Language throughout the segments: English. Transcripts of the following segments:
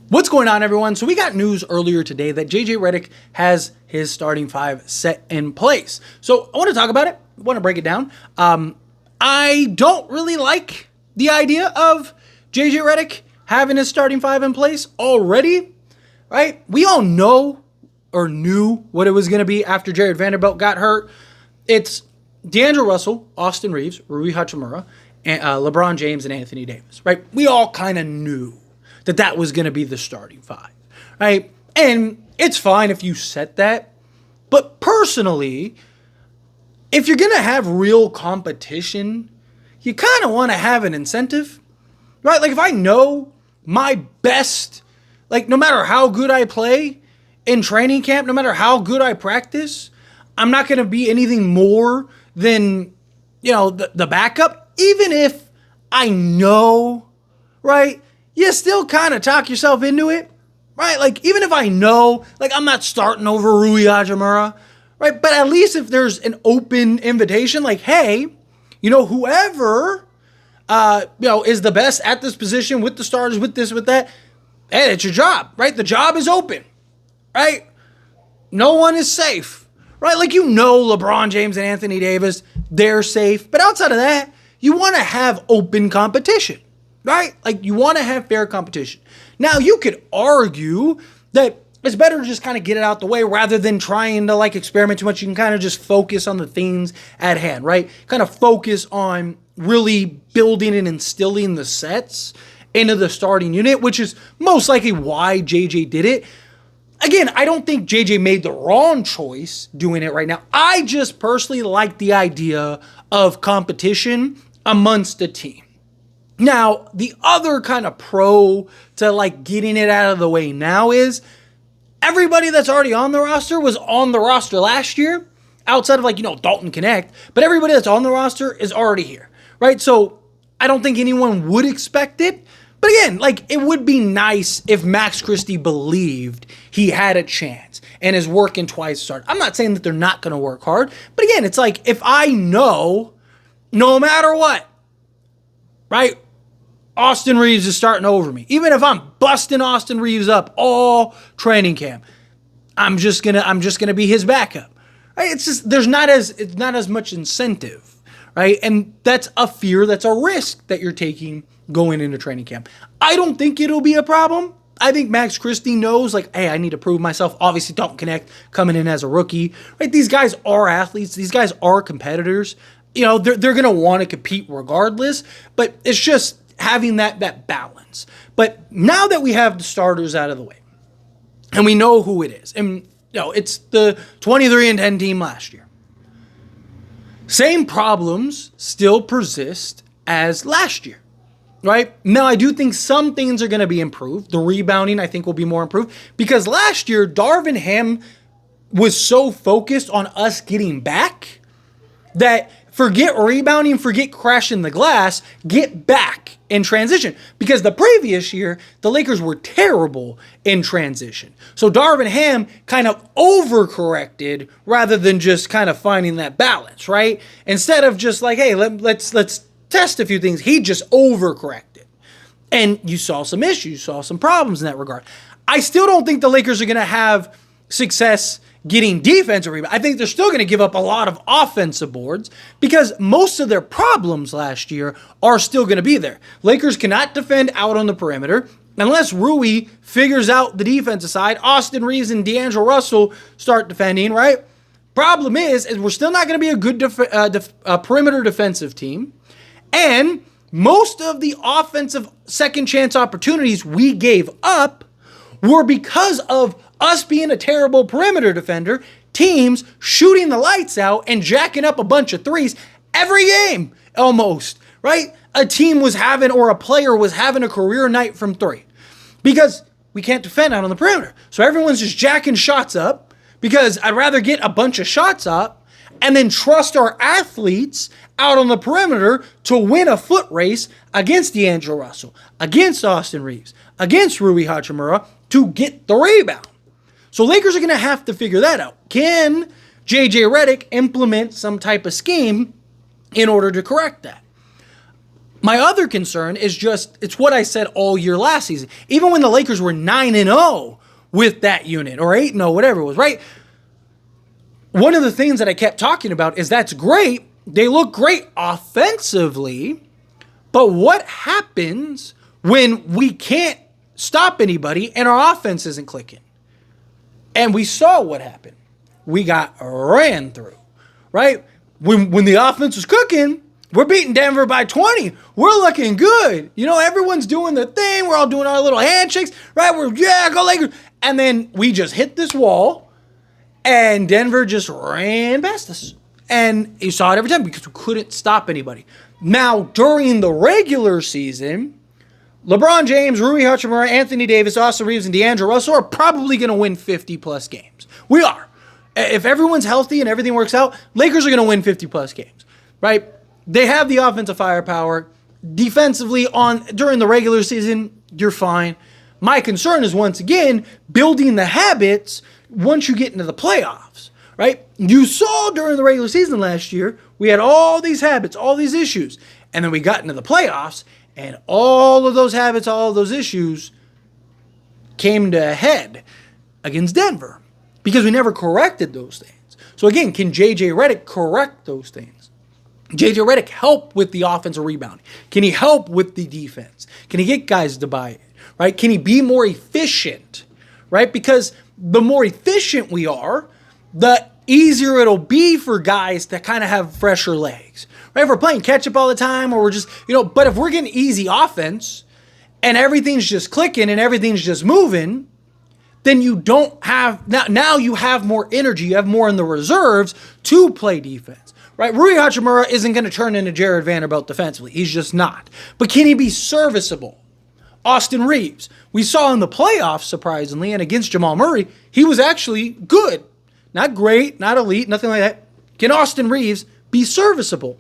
What's going on, everyone? So we got news earlier today that JJ Redick has his starting five set in place. So I want to talk about it. I want to break it down. I don't really like the idea of JJ Redick having his starting five in place already, right? We all know or knew what it was going to be after Jared Vanderbilt got hurt. It's D'Angelo Russell, Austin Reeves, Rui Hachimura, and LeBron James, and Anthony Davis, right? We all kind of knew that was going to be the starting five, right? And it's fine if you set that. But personally, if you're going to have real competition, you kind of want to have an incentive, right? Like if I know my best, like no matter how good I play in training camp, no matter how good I practice, I'm not going to be anything more than, the backup, even if I know, right? You still kind of talk yourself into it, right? Like, even if I know, like, I'm not starting over Rui Hachimura, right? But at least if there's an open invitation, like, hey, whoever, is the best at this position with the starters, with this, with that, hey, it's your job, right? The job is open, right? No one is safe, right? Like, LeBron James and Anthony Davis, they're safe. But outside of that, you want to have open competition. Right? Like, you want to have fair competition. Now, you could argue that it's better to just kind of get it out the way rather than trying to, experiment too much. You can kind of just focus on the things at hand, right? Kind of focus on really building and instilling the sets into the starting unit, which is most likely why JJ did it. Again, I don't think JJ made the wrong choice doing it right now. I just personally like the idea of competition amongst a team. Now, the other kind of pro to getting it out of the way now is everybody that's already on the roster was on the roster last year, outside of Dalton Connect, but everybody that's on the roster is already here, right? So I don't think anyone would expect it. But again, it would be nice if Max Christie believed he had a chance and is working twice as hard. I'm not saying that they're not going to work hard, but again, it's if I know no matter what, right? Austin Reeves is starting over me. Even if I'm busting Austin Reeves up all training camp, I'm just gonna be his backup. Right? It's not as much incentive, right? And that's a fear, that's a risk that you're taking going into training camp. I don't think it'll be a problem. I think Max Christie knows, hey, I need to prove myself. Obviously, Dalton Connect coming in as a rookie, right? These guys are athletes. These guys are competitors. They're gonna want to compete regardless. But it's just having that balance. But now that we have the starters out of the way, and we know who it is, and it's the 23-10 team last year. Same problems still persist as last year, right? Now, I do think some things are going to be improved. The rebounding, I think, will be more improved, because last year, Darvin Ham was so focused on us getting back that forget rebounding, forget crashing the glass, get back in transition. Because the previous year, the Lakers were terrible in transition. So Darvin Ham kind of overcorrected rather than just kind of finding that balance, right? Instead of just hey, let's test a few things, he just overcorrected. And you saw some issues, you saw some problems in that regard. I still don't think the Lakers are going to have success getting defensive rebound. I think they're still going to give up a lot of offensive boards because most of their problems last year are still going to be there. Lakers cannot defend out on the perimeter unless Rui figures out the defensive side. Austin Reeves and D'Angelo Russell start defending, right? Problem is we're still not going to be a good perimeter defensive team. And most of the offensive second chance opportunities we gave up were because of us being a terrible perimeter defender, teams shooting the lights out and jacking up a bunch of threes every game, almost, right? A team was having, or a player was having a career night from three because we can't defend out on the perimeter. So everyone's just jacking shots up because I'd rather get a bunch of shots up and then trust our athletes out on the perimeter to win a foot race against D'Angelo Russell, against Austin Reeves, against Rui Hachimura to get the rebound. So Lakers are going to have to figure that out. Can JJ Redick implement some type of scheme in order to correct that? My other concern is just, it's what I said all year last season. Even when the Lakers were 9-0 with that unit, or 8-0, whatever it was, right? One of the things that I kept talking about is that's great. They look great offensively, but what happens when we can't stop anybody and our offense isn't clicking? And we saw what happened. We got ran through, right? When the offense was cooking, we're beating Denver by 20. We're looking good. You know, everyone's doing their thing. We're all doing our little handshakes, right? Go Lakers. And then we just hit this wall, and Denver just ran past us. And you saw it every time because we couldn't stop anybody. Now, during the regular season, LeBron James, Rui Hachimura, Anthony Davis, Austin Reeves, and D'Angelo Russell are probably going to win 50-plus games. We are. If everyone's healthy and everything works out, Lakers are going to win 50-plus games, right? They have the offensive firepower. Defensively, during the regular season, you're fine. My concern is, once again, building the habits once you get into the playoffs, right? You saw during the regular season last year, we had all these habits, all these issues, and then we got into the playoffs, and all of those habits, all of those issues came to a head against Denver because we never corrected those things. So again, can JJ Redick correct those things? JJ Redick help with the offensive rebounding? Can he help with the defense? Can he get guys to buy it, right? Can he be more efficient, right? Because the more efficient we are, the easier it'll be for guys to kind of have fresher legs, right? If we're playing catch up all the time, or we're just, but if we're getting easy offense and everything's just clicking and everything's just moving, then you don't have, now you have more energy, you have more in the reserves to play defense. Right, Rui Hachimura isn't going to turn into Jared Vanderbilt defensively. He's just not. But can he be serviceable? Austin Reeves. We saw in the playoffs, surprisingly, and against Jamal Murray, he was actually good. Not great, not elite, nothing like that. Can Austin Reeves be serviceable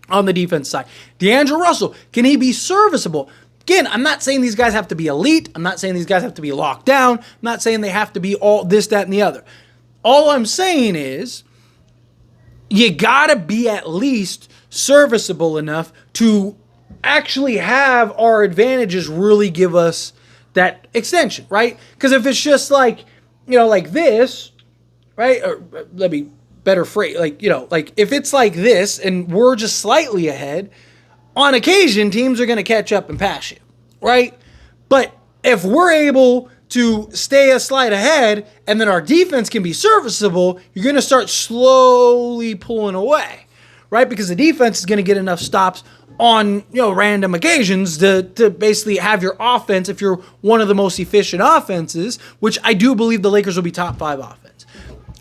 on the defense side? D'Angelo Russell, can he be serviceable? Again, I'm not saying these guys have to be elite. I'm not saying these guys have to be locked down. I'm not saying they have to be all this, that, and the other. All I'm saying is, you gotta be at least serviceable enough to actually have our advantages really give us that extension, right? Because if it's just like, like this, right? Or let me better phrase, like if it's like this and we're just slightly ahead, on occasion teams are gonna catch up and pass you, right? But if we're able to stay a slide ahead, and then our defense can be serviceable, you're going to start slowly pulling away, right? Because the defense is going to get enough stops on random occasions to basically have your offense, if you're one of the most efficient offenses, which I do believe the Lakers will be top 5 offense.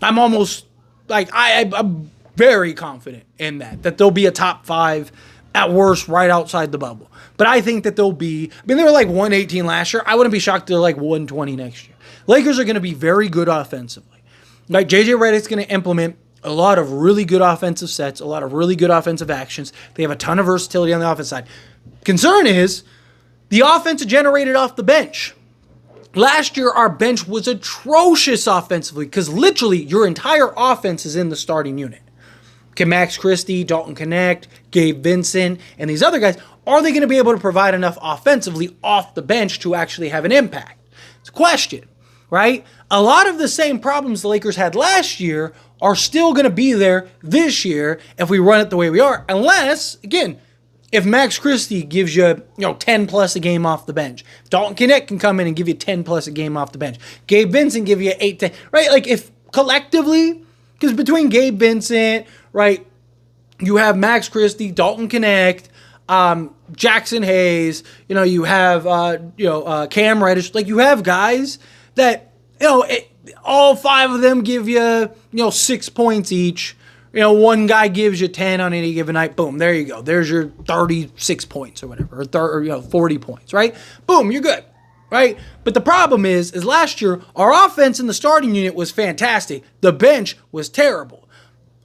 I'm almost like I'm very confident in that they'll be a top 5 at worst right outside the bubble. But I think that they'll be, they were like 118 last year. I wouldn't be shocked if they're like 120 next year. Lakers are going to be very good offensively. Like JJ Redick's going to implement a lot of really good offensive sets, a lot of really good offensive actions. They have a ton of versatility on the offense side. Concern is the offense generated off the bench. Last year, our bench was atrocious offensively because literally your entire offense is in the starting unit. Can Max Christie, Dalton Connect, Gabe Vincent, and these other guys, are they going to be able to provide enough offensively off the bench to actually have an impact? It's a question, right? A lot of the same problems the Lakers had last year are still going to be there this year if we run it the way we are. Unless, again, if Max Christie gives you, 10 plus a game off the bench. If Dalton Connect can come in and give you 10 plus a game off the bench. Gabe Vincent give you 8, 10, right? Like if collectively, because between Gabe Vincent, right, you have Max Christie, Dalton Connect, Jackson Hayes, you have, Cam Reddish. Like you have guys that, all 5 of them give you, 6 points each. One guy gives you 10 on any given night. Boom, there you go. There's your 36 points or whatever, or 40 points, right? Boom, you're good, right? But the problem is last year, our offense in the starting unit was fantastic. The bench was terrible.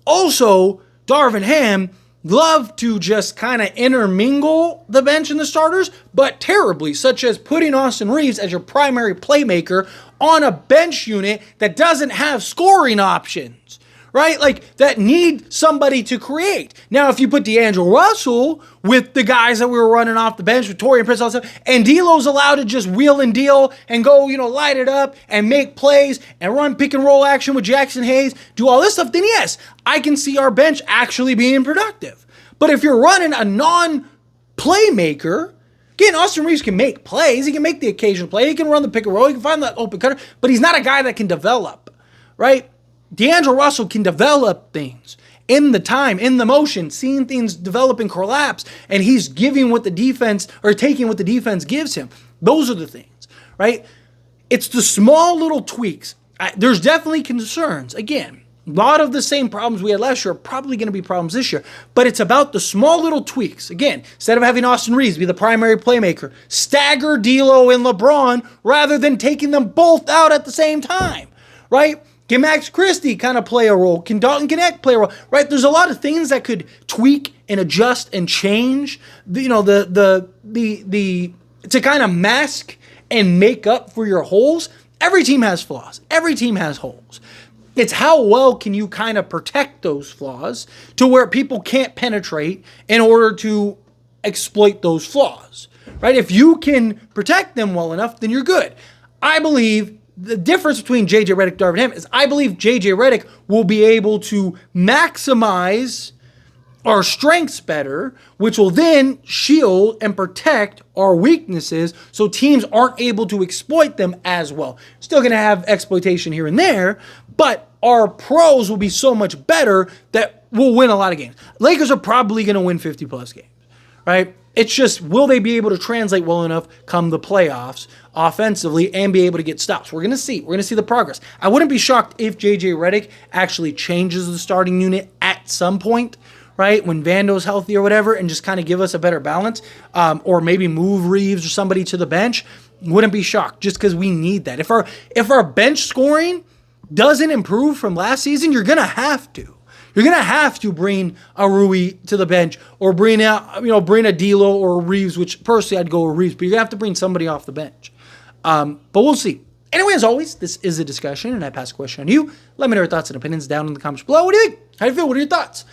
Also, Darvin Ham loved to just kind of intermingle the bench and the starters, but terribly, such as putting Austin Reeves as your primary playmaker on a bench unit that doesn't have scoring options, right? Like, that need somebody to create. Now, if you put D'Angelo Russell with the guys that we were running off the bench with Torian Prince, all that stuff, and D'Lo's allowed to just wheel and deal and go, light it up and make plays and run pick and roll action with Jackson Hayes, do all this stuff, then yes, I can see our bench actually being productive. But if you're running a non-playmaker, again, Austin Reeves can make plays. He can make the occasional play. He can run the pick and roll. He can find the open cutter, but he's not a guy that can develop, right? D'Angelo Russell can develop things in the time, in the motion, seeing things develop and collapse, and he's giving what the defense, or taking what the defense gives him. Those are the things, right? It's the small little tweaks. There's definitely concerns. Again, a lot of the same problems we had last year are probably going to be problems this year, but it's about the small little tweaks. Again, instead of having Austin Reeves be the primary playmaker, stagger D'Lo and LeBron rather than taking them both out at the same time, right? Can Max Christie kind of play a role? Can Dalton Knecht play a role? Right? There's a lot of things that could tweak and adjust and change, to kind of mask and make up for your holes. Every team has flaws. Every team has holes. It's how well can you kind of protect those flaws to where people can't penetrate in order to exploit those flaws, right? If you can protect them well enough, then you're good. I believe the difference between JJ Redick, Darvin Ham is I believe JJ Redick will be able to maximize our strengths better, which will then shield and protect our weaknesses so teams aren't able to exploit them as well. Still going to have exploitation here and there, but our pros will be so much better that we'll win a lot of games. Lakers are probably going to win 50-plus games, right? It's just, will they be able to translate well enough come the playoffs offensively and be able to get stops? We're going to see. We're going to see the progress. I wouldn't be shocked if JJ Redick actually changes the starting unit at some point, right? When Vando's healthy or whatever, and just kind of give us a better balance, or maybe move Reeves or somebody to the bench. Wouldn't be shocked just because we need that. If our bench scoring doesn't improve from last season, you're going to have to. You're going to have to bring a Rui to the bench or bring a D'Lo or a Reeves, which personally I'd go with Reeves, but you're going to have to bring somebody off the bench. But we'll see. Anyway, as always, this is a discussion, and I pass a question on you. Let me know your thoughts and opinions down in the comments below. What do you think? How do you feel? What are your thoughts?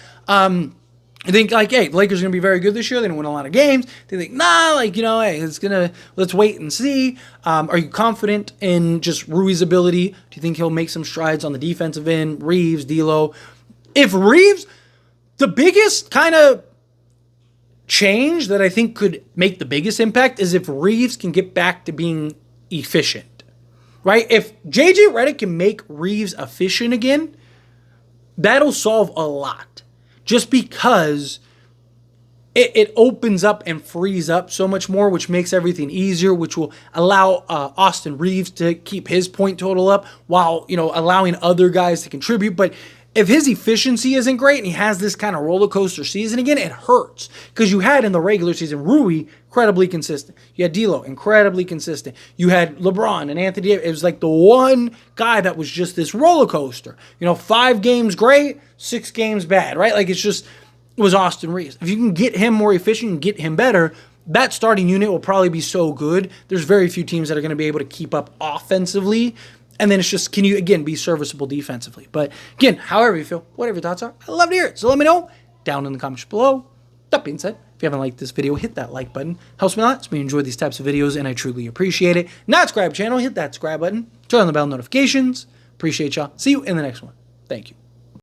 You think, hey, the Lakers are going to be very good this year. They're going to win a lot of games. They think, hey, let's wait and see. Are you confident in just Rui's ability? Do you think he'll make some strides on the defensive end? Reeves, D'Lo. If Reeves, the biggest kind of change that I think could make the biggest impact is if Reeves can get back to being efficient, right? If JJ Redick can make Reeves efficient again, that'll solve a lot. Just because it opens up and frees up so much more, which makes everything easier, which will allow Austin Reeves to keep his point total up while, allowing other guys to contribute. But if his efficiency isn't great and he has this kind of roller coaster season again, it hurts. Because you had in the regular season Rui incredibly consistent. You had D'Lo incredibly consistent. You had LeBron and Anthony Davis. It was like the one guy that was just this roller coaster. 5 games great, 6 games bad, right? Like it was Austin Reeves. If you can get him more efficient and get him better, that starting unit will probably be so good. There's very few teams that are going to be able to keep up offensively. And then it's just, can you, again, be serviceable defensively? But again, however you feel, whatever your thoughts are, I'd love to hear it. So let me know down in the comments below. That being said, if you haven't liked this video, hit that like button. Helps me a lot. It's me enjoy these types of videos, and I truly appreciate it. Not subscribe channel, hit that subscribe button. Turn on the bell notifications. Appreciate y'all. See you in the next one. Thank you.